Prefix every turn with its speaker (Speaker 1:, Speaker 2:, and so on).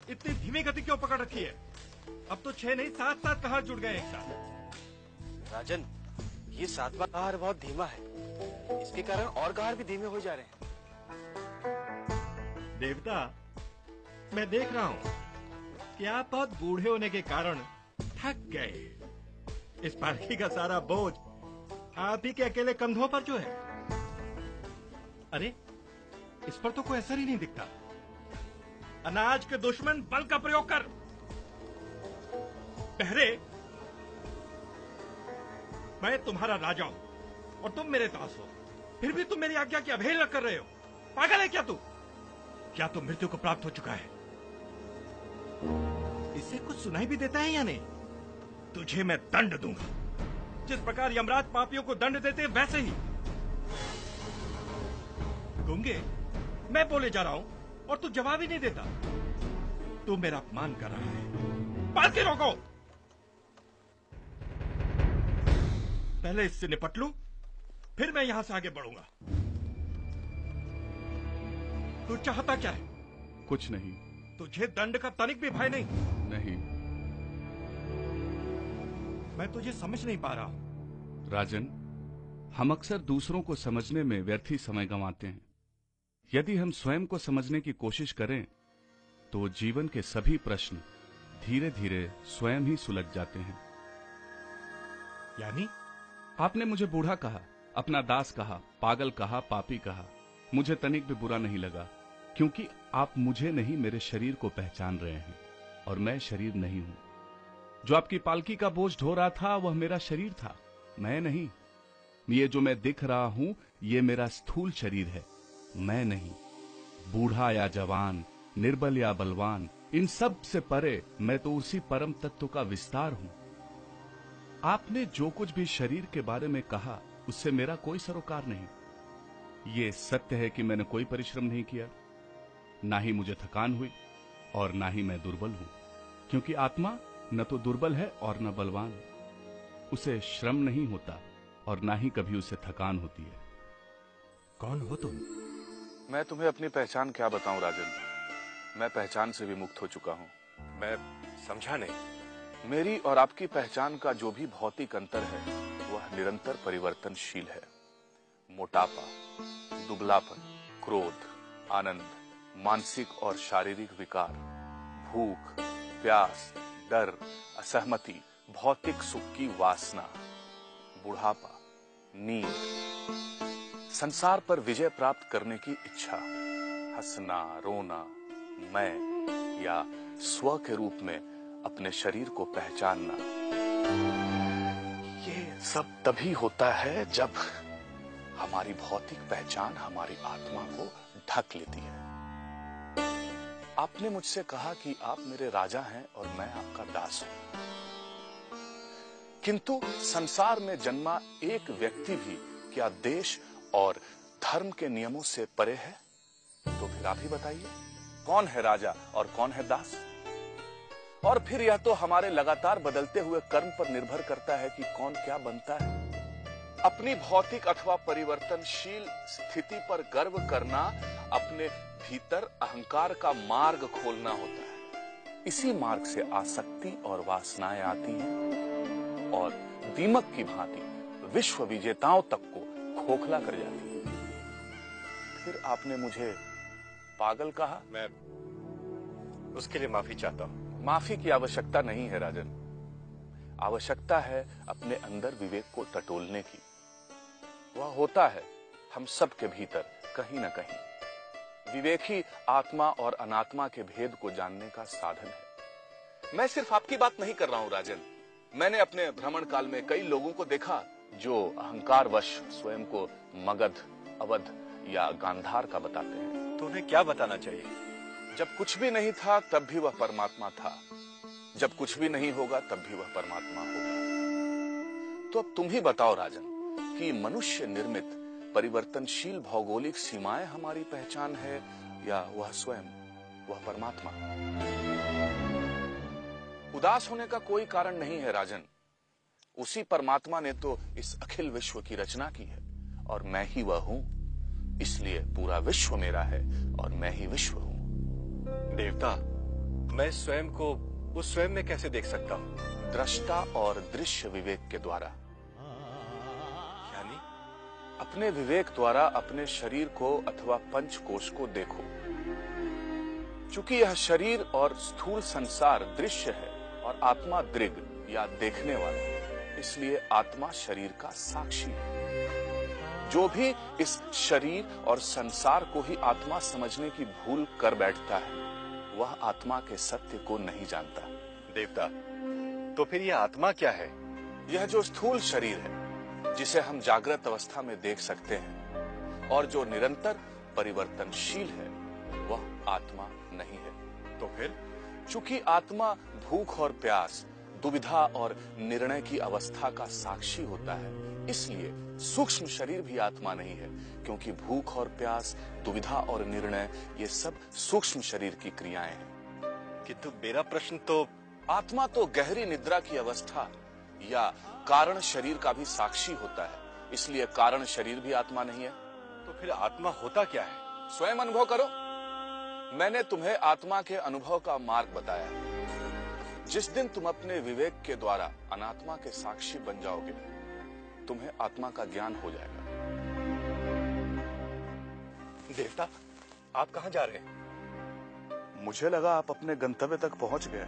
Speaker 1: इतनी धीमी गति क्यों पकड़ रखी है? अब तो 6 नहीं 7 कहार जुड़ गए एक साथ।
Speaker 2: राजन, ये 7वां कहार बहुत धीमा है, इसके कारण और कहार भी धीमे हो जा रहे हैं।
Speaker 1: देवता, मैं देख रहा हूँ कि आप बहुत बूढ़े होने के कारण थक गए। इस पालकी का सारा बोझ आप ही के अकेले कंधों पर जो है। अरे, इस पर तो कोई असर ही नहीं दिखता। अनाज के दुश्मन, बल का प्रयोग कर। पहरे, मैं तुम्हारा राजा हूं और तुम मेरे दास हो, फिर भी तुम मेरी आज्ञा की अवहेलना कर रहे हो। पागल है क्या तू? क्या तू मृत्यु को प्राप्त हो चुका है? इससे कुछ सुनाई भी देता है या नहीं? तुझे मैं दंड दूंगा, जिस प्रकार यमराज पापियों को दंड देते हैं वैसे ही। गूंगे, मैं बोले जा रहा हूं और तू जवाब ही नहीं देता। तू मेरा अपमान कर रहा है। पालकी रोको। पहले इससे निपट लूं, फिर मैं यहां से आगे बढ़ूंगा। तू चाहता क्या है?
Speaker 3: कुछ नहीं।
Speaker 1: तुझे दंड का तनिक भी भय नहीं?
Speaker 3: नहीं।
Speaker 1: मैं तुझे समझ नहीं पा रहा हूं।
Speaker 3: राजन, हम अक्सर दूसरों को समझने में व्यर्थी समय गंवाते हैं। यदि हम स्वयं को समझने की कोशिश करें तो जीवन के सभी प्रश्न धीरे धीरे स्वयं ही सुलझ जाते हैं।
Speaker 1: यानी?
Speaker 3: आपने मुझे बूढ़ा कहा, अपना दास कहा, पागल कहा, पापी कहा। मुझे तनिक भी बुरा नहीं लगा, क्योंकि आप मुझे नहीं, मेरे शरीर को पहचान रहे हैं और मैं शरीर नहीं हूं। जो आपकी पालकी का बोझ ढो रहा था वह मेरा शरीर था, मैं नहीं। ये जो मैं दिख रहा हूं ये मेरा स्थूल शरीर है, मैं नहीं। बूढ़ा या जवान, निर्बल या बलवान, इन सब से परे मैं तो उसी परम तत्व का विस्तार हूं। आपने जो कुछ भी शरीर के बारे में कहा उससे मेरा कोई सरोकार नहीं। ये सत्य है कि मैंने कोई परिश्रम नहीं किया, ना ही मुझे थकान हुई और ना ही मैं दुर्बल हूं, क्योंकि आत्मा न तो दुर्बल है और न बलवान। उसे श्रम नहीं होता और ना ही कभी उसे थकान होती है।
Speaker 1: कौन हो तुम?
Speaker 3: मैं तुम्हें अपनी पहचान क्या बताऊं राजन, मैं पहचान से भी मुक्त हो चुका हूं।
Speaker 2: मैं समझा नहीं।
Speaker 3: मेरी और आपकी पहचान का जो भी भौतिक अंतर है वह निरंतर परिवर्तनशील है। मोटापा, दुबलापन, क्रोध, आनंद, मानसिक और शारीरिक विकार, भूख, प्यास, डर, असहमति, भौतिक सुख की वासना, बुढ़ापा, नींद, संसार पर विजय प्राप्त करने की इच्छा, हंसना, रोना, मैं या स्व के रूप में अपने शरीर को पहचानना, ये सब तभी होता है जब हमारी भौतिक पहचान हमारी आत्मा को ढक लेती है। आपने मुझसे कहा कि आप मेरे राजा हैं और मैं आपका दास हूं, किंतु संसार में जन्मा एक व्यक्ति भी क्या देश और धर्म के नियमों से परे है? तो फिर आप ही बताइए, कौन है राजा और कौन है दास? और फिर यह तो हमारे लगातार बदलते हुए कर्म पर निर्भर करता है कि कौन क्या बनता है। अपनी भौतिक अथवा परिवर्तनशील स्थिति पर गर्व करना अपने भीतर अहंकार का मार्ग खोलना होता है। इसी मार्ग से आसक्ति और वासनाएं आती हैं और दीमक की भांति विश्व विजेताओं तक को खोखला कर जाती है। फिर आपने मुझे पागल कहा।
Speaker 2: मैं उसके लिए माफी चाहता हूं।
Speaker 3: माफी की आवश्यकता नहीं है राजन, आवश्यकता है अपने अंदर विवेक को टटोलने की। वह होता है हम सब के भीतर कहीं न कहीं। विवेक ही आत्मा और अनात्मा के भेद को जानने का साधन है। मैं सिर्फ आपकी बात नहीं कर रहा हूं राजन, मैंने अपने भ्रमण काल में कई लोगों को देखा जो अहंकारवश स्वयं को मगध, अवध या गांधार का बताते हैं।
Speaker 2: तो उन्हें क्या बताना चाहिए?
Speaker 3: जब कुछ भी नहीं था तब भी वह परमात्मा था, जब कुछ भी नहीं होगा तब भी वह परमात्मा होगा। तो अब तुम ही बताओ राजन कि मनुष्य निर्मित परिवर्तनशील भौगोलिक सीमाएं हमारी पहचान है या वह स्वयं, वह परमात्मा? उदास होने का कोई कारण नहीं है राजन, उसी परमात्मा ने तो इस अखिल विश्व की रचना की है और मैं ही वह हूं, इसलिए पूरा विश्व मेरा है और मैं ही विश्व हूं।
Speaker 2: देवता, मैं स्वयं को उस स्वयं में कैसे देख सकता हूँ?
Speaker 3: दृष्टा और दृश्य विवेक के द्वारा।
Speaker 2: यानी
Speaker 3: अपने विवेक द्वारा अपने शरीर को अथवा पंचकोश को देखो। चूंकि यह शरीर और स्थूल संसार दृश्य है और आत्मा दृग या देखने वाला, इसलिए आत्मा शरीर का साक्षी है। जो भी इस शरीर और संसार को ही आत्मा समझने की भूल कर बैठता है, वह आत्मा के सत्य को नहीं जानता।
Speaker 2: देवता, तो फिर यह आत्मा क्या है?
Speaker 3: यह जो स्थूल शरीर है, जिसे हम जागृत अवस्था में देख सकते हैं और जो निरंतर परिवर्तनशील है, वह आत्मा नहीं है।
Speaker 2: तो फिर
Speaker 3: चूंकि आत्मा भूख और प्यास, दुविधा और निर्णय की अवस्था का साक्षी होता है, इसलिए सूक्ष्म शरीर भी आत्मा नहीं है, क्योंकि भूख और प्यास, दुविधा और निर्णय ये सब सूक्ष्म शरीर की क्रियाएं हैं।
Speaker 2: किंतु मेरा प्रश्न तो
Speaker 3: आत्मा तो गहरी निद्रा की अवस्था या कारण शरीर का भी साक्षी होता है, इसलिए कारण शरीर भी आत्मा नहीं है।
Speaker 2: तो फिर आत्मा होता क्या है?
Speaker 3: स्वयं अनुभव करो। मैंने तुम्हें आत्मा के अनुभव का मार्ग बताया है। जिस दिन तुम अपने विवेक के द्वारा अनात्मा के साक्षी बन जाओगे, तुम्हें आत्मा का ज्ञान हो जाएगा।
Speaker 2: देवता, आप कहाँ जा रहे हैं?
Speaker 3: मुझे लगा आप अपने गंतव्य तक पहुंच गए।